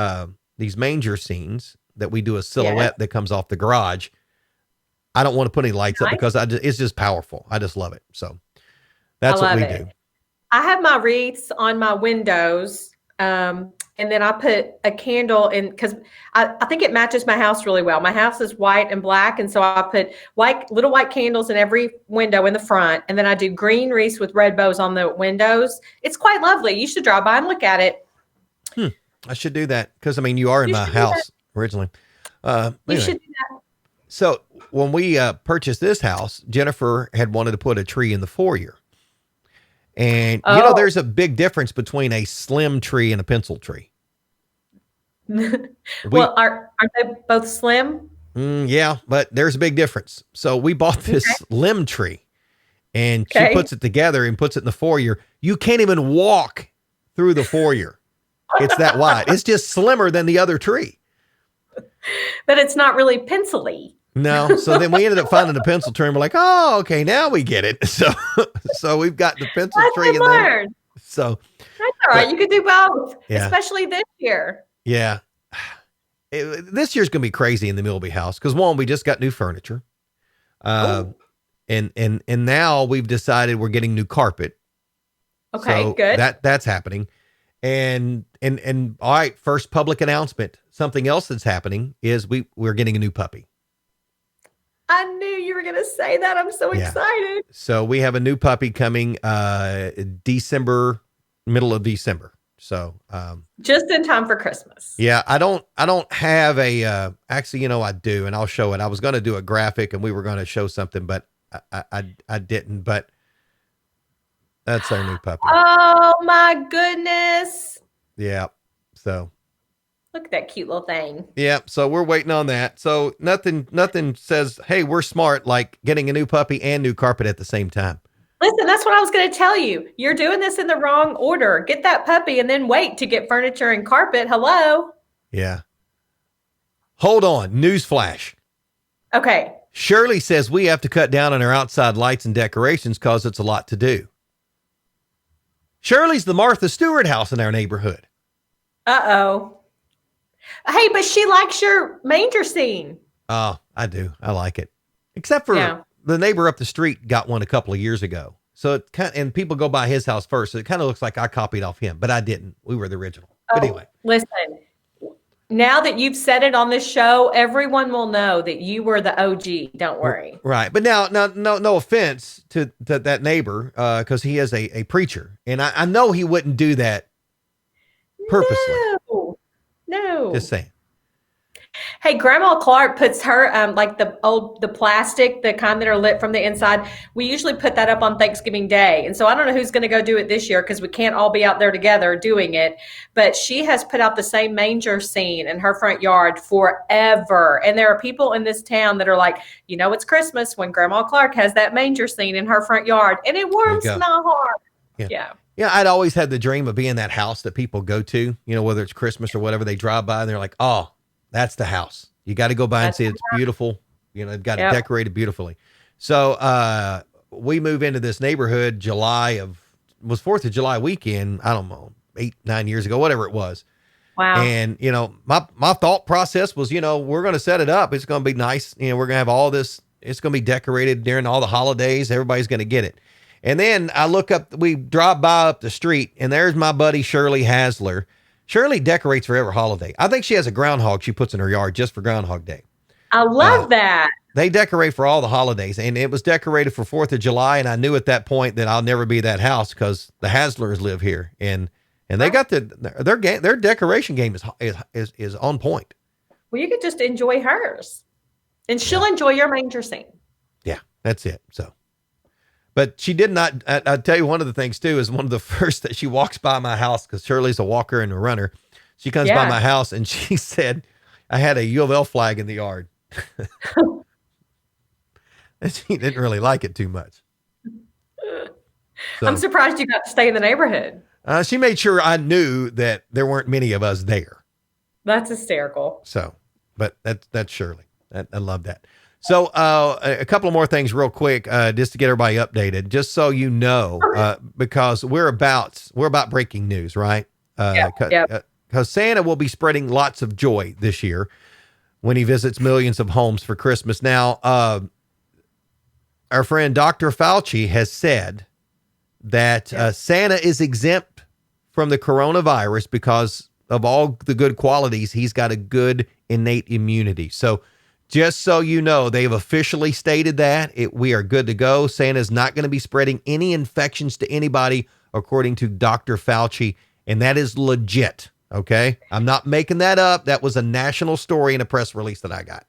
Speaker 2: manger scenes that we do a silhouette that comes off the garage. I don't want to put any lights up because it's just powerful. I just love it. So that's what we do.
Speaker 1: I have my wreaths on my windows. And then I put a candle in because I think it matches my house really well. My house is white and black. And so I put little white candles in every window in the front. And then I do green wreaths with red bows on the windows. It's quite lovely. You should drop by and look at it.
Speaker 2: I should do that because, I mean, you are in my house originally.
Speaker 1: You
Speaker 2: Anyway.
Speaker 1: should do that.
Speaker 2: So when we purchased this house, Jennifer had wanted to put a tree in the foyer. And, there's a big difference between a slim tree and a pencil tree.
Speaker 1: Well, aren't they both slim?
Speaker 2: Yeah, but there's a big difference. So we bought this limb tree, and she puts it together and puts it in the foyer. You can't even walk through the foyer. It's that wide. It's just slimmer than the other tree.
Speaker 1: But it's not really pencil-y.
Speaker 2: No. So then we ended up finding a pencil tree, and we're like, oh, okay, now we get it. So we've got the pencil tree in there. So
Speaker 1: that's all right. You could do both,
Speaker 2: Yeah.
Speaker 1: especially this year.
Speaker 2: Yeah. This year's going to be crazy in the Milby house because, one, we just got new furniture. And now we've decided we're getting new carpet.
Speaker 1: Okay,
Speaker 2: so
Speaker 1: good.
Speaker 2: That's happening. And all right, first public announcement. Something else that's happening is we're getting a new puppy.
Speaker 1: I knew you were going to say that. I'm so excited.
Speaker 2: So we have a new puppy coming middle of December. So,
Speaker 1: just in time for Christmas.
Speaker 2: yeah, I don't have a, actually, I do, and I'll show it. I was going to do a graphic and we were going to show something, but I didn't, but that's our new puppy.
Speaker 1: Oh my goodness.
Speaker 2: Yeah. So,
Speaker 1: Look at that cute little thing.
Speaker 2: yeah. So we're waiting on that. So nothing says, hey, we're smart, like getting a new puppy and new carpet at the same time.
Speaker 1: Listen, that's what I was going to tell you. You're doing this in the wrong order. Get that puppy and then wait to get furniture and carpet. Hello.
Speaker 2: Yeah. Hold on. Newsflash.
Speaker 1: Okay.
Speaker 2: Shirley says we have to cut down on our outside lights and decorations because it's a lot to do. Shirley's the Martha Stewart house in our neighborhood.
Speaker 1: Uh-oh. Hey, but she likes your manger scene.
Speaker 2: Oh, I do. I like it. Except for the neighbor up the street got one a couple of years ago. So it and people go by his house first. So it kind of looks like I copied off him, but I didn't. We were the original. But anyway.
Speaker 1: Listen, now that you've said it on this show, everyone will know that you were the OG. Don't worry.
Speaker 2: Right. But now, no offense to that neighbor, because he is a preacher. And I know he wouldn't do that purposely.
Speaker 1: No.
Speaker 2: Just saying.
Speaker 1: Hey, Grandma Clark puts her like the plastic, the kind that are lit from the inside. We usually put that up on Thanksgiving Day. And so I don't know who's going to go do it this year because we can't all be out there together doing it. But she has put out the same manger scene in her front yard forever. And there are people in this town that are like, it's Christmas when Grandma Clark has that manger scene in her front yard. And it warms my heart. Yeah.
Speaker 2: Yeah, I'd always had the dream of being that house that people go to, whether it's Christmas or whatever, they drive by and they're like, oh, that's the house. You got to go by and see it's beautiful. They've got it decorated beautifully. So we move into this neighborhood was 4th of July weekend. I don't know, 8-9 years ago, whatever it was.
Speaker 1: Wow.
Speaker 2: And, my thought process was, we're going to set it up. It's going to be nice. We're going to have all this. It's going to be decorated during all the holidays. Everybody's going to get it. And then I look up, we drive by up the street and there's my buddy, Shirley Hasler. Shirley decorates for every holiday. I think she has a groundhog she puts in her yard just for Groundhog Day.
Speaker 1: I love that.
Speaker 2: They decorate for all the holidays, and it was decorated for 4th of July. And I knew at that point that I'll never be that house because the Haslers live here, and they got their decoration game is on point.
Speaker 1: Well, you could just enjoy hers, and she'll enjoy your manger scene.
Speaker 2: Yeah, that's it. So. But she did not. I'll tell you, one of the things too is one of the first that she walks by my house because Shirley's a walker and a runner. She comes by my house and she said, I had a U of L flag in the yard. And she didn't really like it too much. So,
Speaker 1: I'm surprised you got to stay in the neighborhood.
Speaker 2: She made sure I knew that there weren't many of us there.
Speaker 1: That's hysterical.
Speaker 2: So, but that's Shirley. I love that. So a couple of more things real quick, just to get everybody updated, just so you know, because we're about breaking news, right? Because Santa will be spreading lots of joy this year when he visits millions of homes for Christmas. Now, our friend Dr. Fauci has said that Santa is exempt from the coronavirus because of all the good qualities. He's got a good innate immunity. So just so you know, they've officially stated that we are good to go. Santa's not going to be spreading any infections to anybody, according to Dr. Fauci. And that is legit. Okay. I'm not making that up. That was a national story in a press release that I got.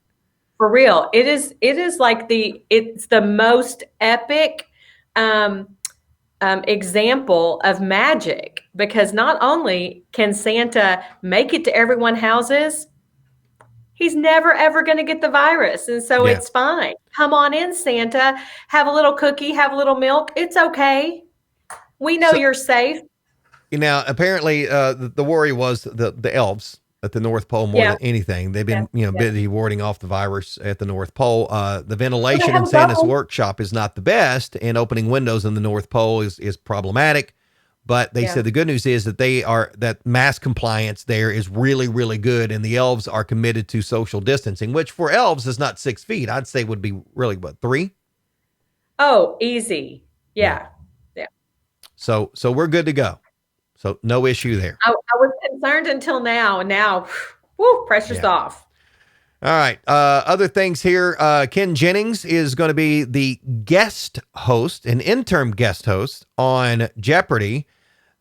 Speaker 1: For real. It is like it's the most epic, example of magic, because not only can Santa make it to everyone's houses, he's never, ever going to get the virus. And so it's fine. Come on in, Santa. Have a little cookie, have a little milk. It's okay. We know you're safe.
Speaker 2: Now, apparently, the worry was the elves at the North Pole more than anything. They've been, busy warding off the virus at the North Pole. The ventilation in Santa's workshop is not the best, and opening windows in the North Pole is problematic. But they said the good news is that that mask compliance there is really, really good. And the elves are committed to social distancing, which for elves is not 6 feet. I'd say would be really, 3?
Speaker 1: Oh, easy. Yeah.
Speaker 2: So we're good to go. So no issue there.
Speaker 1: I was concerned until now. And now, pressure's off.
Speaker 2: All right. Other things here. Ken Jennings is going to be the guest host, an interim guest host on Jeopardy.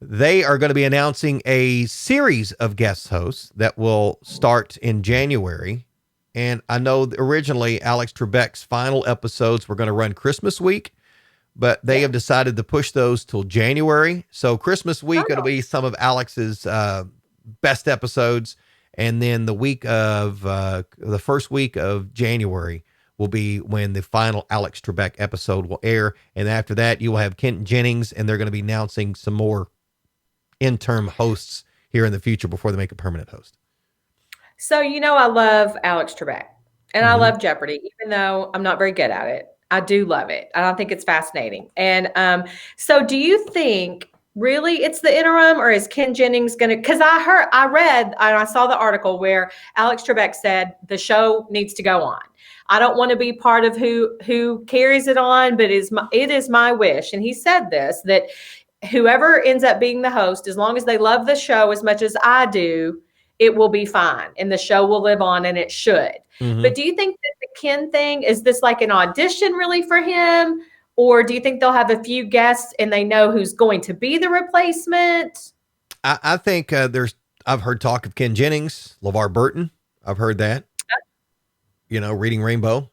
Speaker 2: They are going to be announcing a series of guest hosts that will start in January. And I know originally Alex Trebek's final episodes were going to run Christmas week, but they have decided to push those till January. So Christmas week, it'll be some of Alex's best episodes. And then the first week of January will be when the final Alex Trebek episode will air. And after that, you will have Kent Jennings, and they're going to be announcing some more interim hosts here in the future before they make a permanent host.
Speaker 1: So, I love Alex Trebek and I love Jeopardy, even though I'm not very good at it. I do love it. I don't think it's fascinating. And so do you think really it's the interim, or is Ken Jennings going to, because I read, and I saw the article where Alex Trebek said the show needs to go on. I don't want to be part of who carries it on, but it is my wish. And he said this, that whoever ends up being the host, as long as they love the show as much as I do, it will be fine and the show will live on, and it should. But do you think that the Ken thing, is this like an audition really for him? Or do you think they'll have a few guests and they know who's going to be the replacement?
Speaker 2: I think I've heard talk of Ken Jennings, LeVar Burton. I've heard that, Reading Rainbow.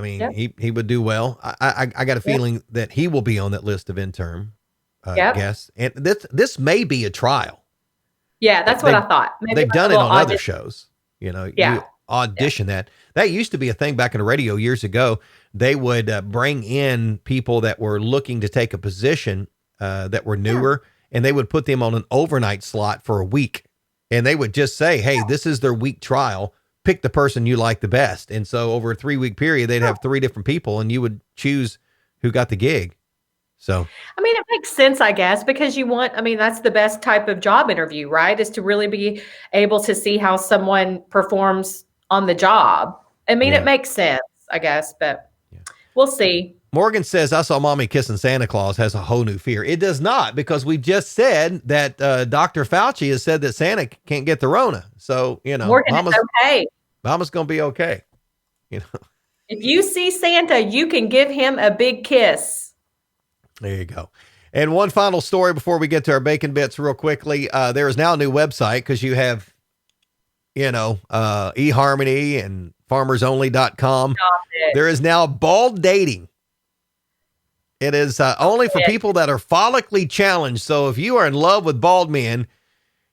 Speaker 2: He would do well. I got a feeling that he will be on that list of interim guests. And this may be a trial.
Speaker 1: Yeah, that's what I thought.
Speaker 2: Maybe they've done it on other shows. You audition that. That used to be a thing back in the radio years ago. They would bring in people that were looking to take a position that were newer, and they would put them on an overnight slot for a week. And they would just say, hey, this is their week trial. Pick the person you like the best. And so over a 3-week period, they'd have 3 different people, and you would choose who got the gig. So,
Speaker 1: it makes sense, I guess, because that's the best type of job interview, right? Is to really be able to see how someone performs on the job. It makes sense, I guess, but we'll see.
Speaker 2: Morgan says, I saw mommy kissing Santa Claus has a whole new fear. It does not, because we just said that Dr. Fauci has said that Santa can't get the Rona. So,
Speaker 1: Morgan, it's okay.
Speaker 2: Mama's going to be okay.
Speaker 1: If you see Santa, you can give him a big kiss.
Speaker 2: There you go. And one final story before we get to our bacon bits real quickly. There is now a new website, because you have, eHarmony and farmersonly.com. There is now bald dating. It is only for people that are follically challenged. So if you are in love with bald men,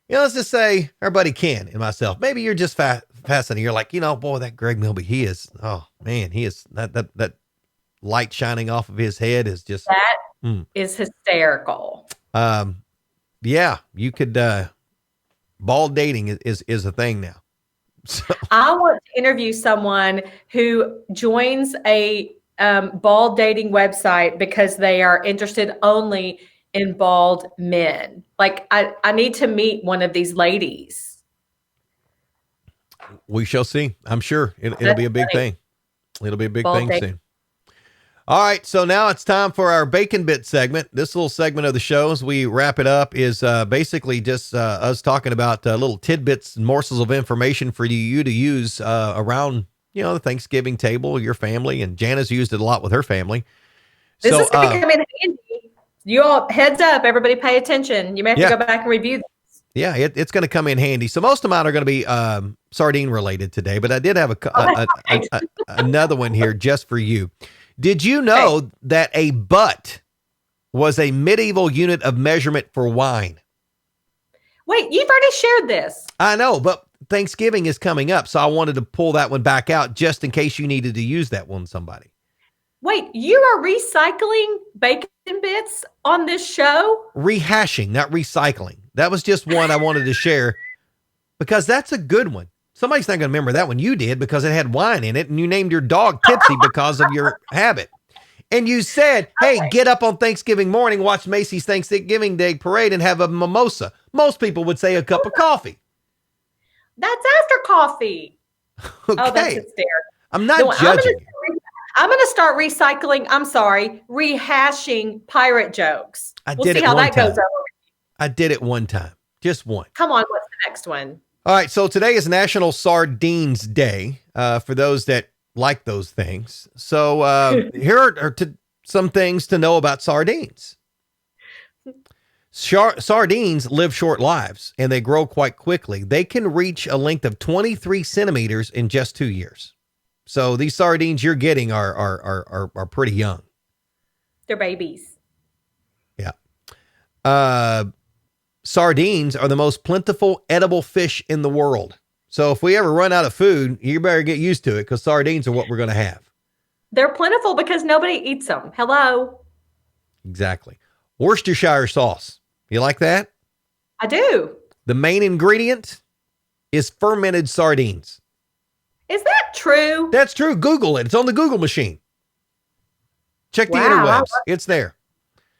Speaker 2: let's just say our buddy Ken and myself, maybe you're just fascinated. You're like, boy, that Greg Milby, he is that light shining off of his head is just
Speaker 1: is hysterical.
Speaker 2: You could bald dating is a thing now. So
Speaker 1: I want to interview someone who joins a bald dating website because they are interested only in bald men. Like I need to meet one of these ladies.
Speaker 2: We shall see. I'm sure it'll be a big thing. It'll be a big thing soon. All right, so now it's time for our Bacon Bit segment. This little segment of the show, as we wrap it up, is basically just us talking about little tidbits and morsels of information for you to use around, the Thanksgiving table, your family. And Jana's used it a lot with her family.
Speaker 1: This is going to come in handy. You all, heads up, everybody pay attention. You may have to go back and review this.
Speaker 2: Yeah, it's going to come in handy. So most of mine are going to be sardine related today, but I did have another one here just for you. Did you know that a butt was a medieval unit of measurement for wine?
Speaker 1: Wait, you've already shared this.
Speaker 2: I know, but Thanksgiving is coming up, so I wanted to pull that one back out just in case you needed to use that one somebody.
Speaker 1: Wait, you are recycling bacon bits on this show?
Speaker 2: Rehashing, not recycling. That was just one I wanted to share because that's a good one. Somebody's not going to remember that one. You did because it had wine in it, and you named your dog Tipsy because of your habit. And you said, hey, get up on Thanksgiving morning, watch Macy's Thanksgiving Day Parade, and have a mimosa. Most people would say a cup of coffee.
Speaker 1: That's after coffee.
Speaker 2: Okay.
Speaker 1: Oh, that's hysterical.
Speaker 2: I'm not judging you.
Speaker 1: I'm going to start rehashing pirate jokes. We'll see how that goes over.
Speaker 2: I did it one time. Just one.
Speaker 1: Come on, what's the next one?
Speaker 2: All right, so today is National Sardines Day for those that like those things. So here are some things to know about sardines. Sardines live short lives and they grow quite quickly. They can reach a length of 23 centimeters in just 2 years. So these sardines you're getting are pretty young.
Speaker 1: They're babies.
Speaker 2: Yeah. Sardines are the most plentiful edible fish in the world. So if we ever run out of food, you better get used to it because sardines are what we're going to have.
Speaker 1: They're plentiful because nobody eats them. Hello.
Speaker 2: Exactly. Worcestershire sauce. You like that?
Speaker 1: I do.
Speaker 2: The main ingredient is fermented sardines.
Speaker 1: Is that true?
Speaker 2: That's true. Google it. It's on the Google machine. Check the
Speaker 1: Wow,
Speaker 2: interwebs. It's there.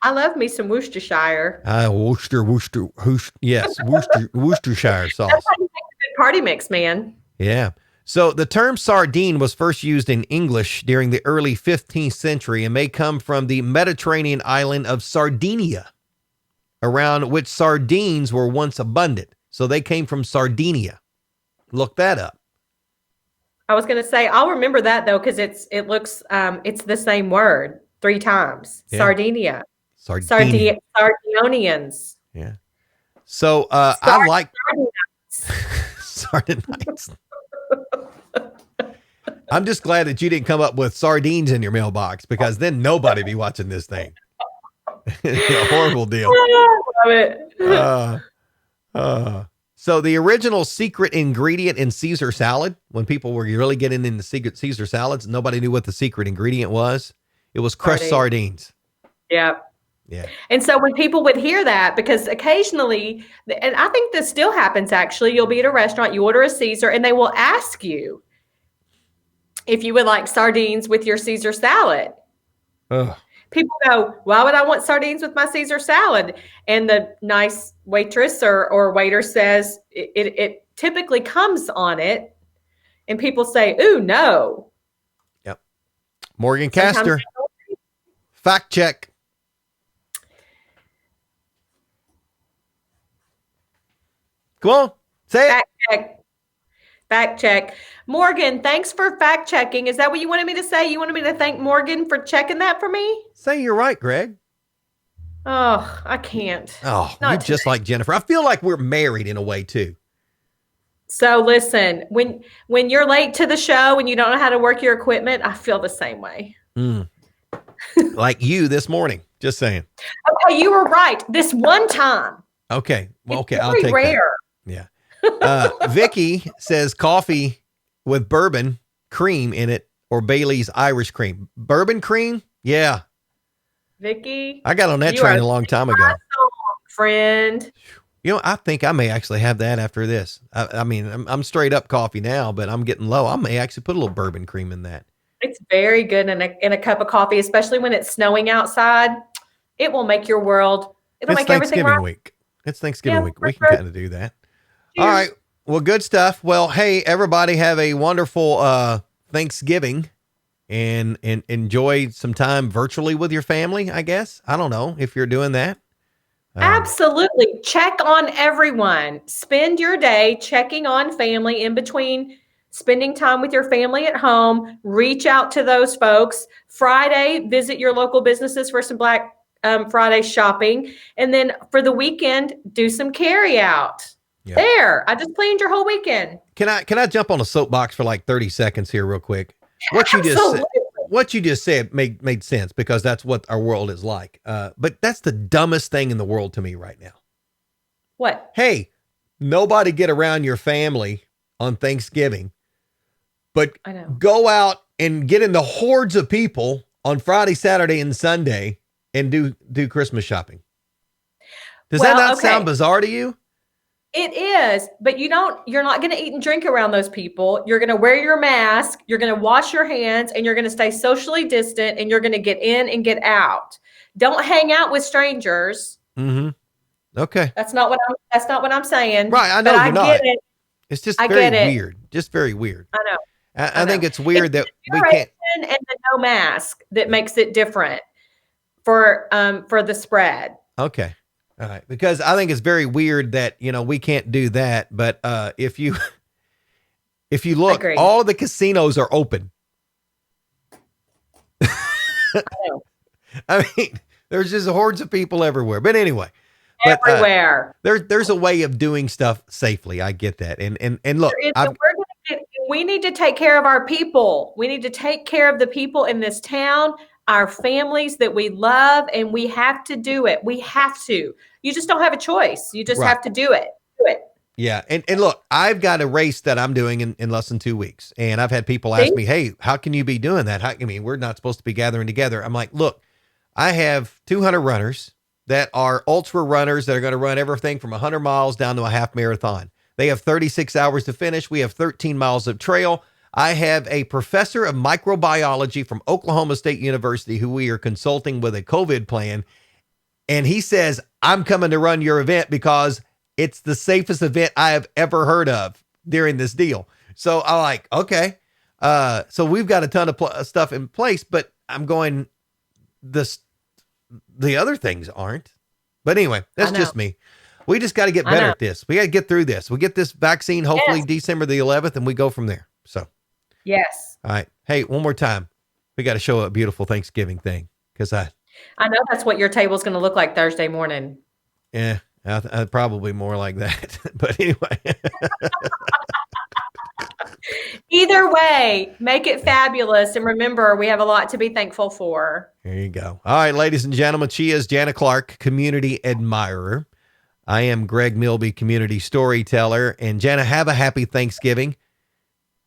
Speaker 1: I love me some Worcestershire.
Speaker 2: Worcestershire sauce.
Speaker 1: That's how you make a good party mix, man.
Speaker 2: Yeah. So the term sardine was first used in English during the early 15th century and may come from the Mediterranean island of Sardinia, around which sardines were once abundant. So they came from Sardinia. Look that up.
Speaker 1: I was going to say, I'll remember that though, because it's the same word 3 times.
Speaker 2: Yeah.
Speaker 1: Sardinia.
Speaker 2: Sardinia.
Speaker 1: Sardionians.
Speaker 2: Yeah. So I like Sardinites. I'm just glad that you didn't come up with sardines in your mailbox because then nobody be watching this thing. A horrible deal.
Speaker 1: I love it.
Speaker 2: So the original secret ingredient in Caesar salad, when people were really getting into secret Caesar salads, nobody knew what the secret ingredient was. It was crushed sardines.
Speaker 1: Yeah.
Speaker 2: Yeah.
Speaker 1: And so when people would hear that, because occasionally, and I think this still happens actually, you'll be at a restaurant, you order a Caesar, and they will ask you if you would like sardines with your Caesar salad.
Speaker 2: Ugh.
Speaker 1: People go, why would I want sardines with my Caesar salad? And the nice waitress or waiter says it typically comes on it. And people say, ooh, no.
Speaker 2: Yep. Morgan Castor, fact check. Come on, say it.
Speaker 1: Fact check. Morgan, thanks for fact checking. Is that what you wanted me to say? You wanted me to thank Morgan for checking that for me?
Speaker 2: Say you're right, Greg.
Speaker 1: Oh, I can't.
Speaker 2: Oh, you're just like Jennifer. I feel like we're married in a way too.
Speaker 1: So listen, when you're late to the show and you don't know how to work your equipment, I feel the same way.
Speaker 2: Like you this morning. Just saying.
Speaker 1: Okay, you were right. This one time.
Speaker 2: Okay. Well, okay,
Speaker 1: It's
Speaker 2: I'll
Speaker 1: very
Speaker 2: take
Speaker 1: rare.
Speaker 2: that. Yeah. Vicky says coffee with bourbon cream in it or Bailey's Irish cream. Bourbon cream? Yeah.
Speaker 1: Vicky,
Speaker 2: I got on that train a long time ago.
Speaker 1: Friend.
Speaker 2: You know, I think I may actually have that after this. I mean, I'm straight up coffee now, but I'm getting low. I may actually put a little bourbon cream in that.
Speaker 1: It's very good in a cup of coffee, especially when it's snowing outside. It will make your world. It'll make everything right.
Speaker 2: Week. It's Thanksgiving week. We can kind of do that. Cheers. All right. Well, good stuff. Well, hey, everybody have a wonderful Thanksgiving and enjoy some time virtually with your family, I guess. I don't know if you're doing that.
Speaker 1: Absolutely. Check on everyone. Spend your day checking on family in between spending time with your family at home. Reach out to those folks. Friday, visit your local businesses for some Black Friday shopping. And then for the weekend, do some carry out. Yep. There. I just planned your whole weekend.
Speaker 2: Can I jump on a soapbox for like 30 seconds here real quick? What you just said made sense because that's what our world is like. But that's the dumbest thing in the world to me right now.
Speaker 1: What?
Speaker 2: Hey, nobody get around your family on Thanksgiving, but go out and get in the hordes of people on Friday, Saturday, and Sunday and do Christmas shopping. Does that not sound bizarre to you?
Speaker 1: It is, but you're not going to eat and drink around those people. You're going to wear your mask, you're going to wash your hands, and you're going to stay socially distant, and you're going to get in and get out. Don't hang out with strangers.
Speaker 2: Mm-hmm. Okay.
Speaker 1: That's not what I'm saying.
Speaker 2: Right. I know you're not.
Speaker 1: Get it.
Speaker 2: It's just very weird. Just very weird.
Speaker 1: I know.
Speaker 2: I think it's weird that we can't.
Speaker 1: And the no mask that makes it different for the spread.
Speaker 2: Okay. All right. Because I think it's very weird that, we can't do that. But if you look, all the casinos are open. I mean, there's just hordes of people everywhere. But anyway, but
Speaker 1: everywhere.
Speaker 2: there's a way of doing stuff safely. I get that. And look,
Speaker 1: We need to take care of our people. We need to take care of the people in this town, our families that we love, and we have to do it. We have to. You just don't have a choice. You just
Speaker 2: right.
Speaker 1: have to do it. Do it.
Speaker 2: Yeah. And look, I've got a race that I'm doing in less than 2 weeks. And I've had people ask
Speaker 1: See?
Speaker 2: me, hey, how can you be doing that? I mean, we're not supposed to be gathering together. I'm like, look, I have 200 runners that are ultra runners that are going to run everything from 100 miles down to a half marathon. They have 36 hours to finish. We have 13 miles of trail. I have a professor of microbiology from Oklahoma State University who we are consulting with a COVID plan. And he says, I'm coming to run your event because it's the safest event I have ever heard of during this deal. So I'm like, okay. So we've got a ton of stuff in place, but I'm going, the other things aren't. But anyway, that's just me. We just got to get better at this. We got to get through this. We get this vaccine, hopefully December the 11th, and we go from there. So,
Speaker 1: yes.
Speaker 2: All right. Hey, one more time. We got to show a beautiful Thanksgiving thing because I
Speaker 1: know that's what your table's going to look like Thursday morning.
Speaker 2: Yeah, probably more like that. But anyway.
Speaker 1: Either way, make it fabulous. And remember, we have a lot to be thankful for.
Speaker 2: There you go. All right, ladies and gentlemen, she is Jana Clark, community admirer. I am Greg Milby, community storyteller. And Jana, have a happy Thanksgiving.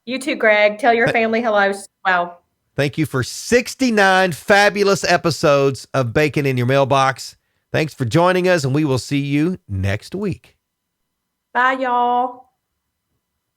Speaker 1: You too, Greg. Tell your family hello. Wow.
Speaker 2: Thank you for 69 fabulous episodes of Bacon in Your Mailbox. Thanks for joining us, and we will see you next week.
Speaker 1: Bye, y'all.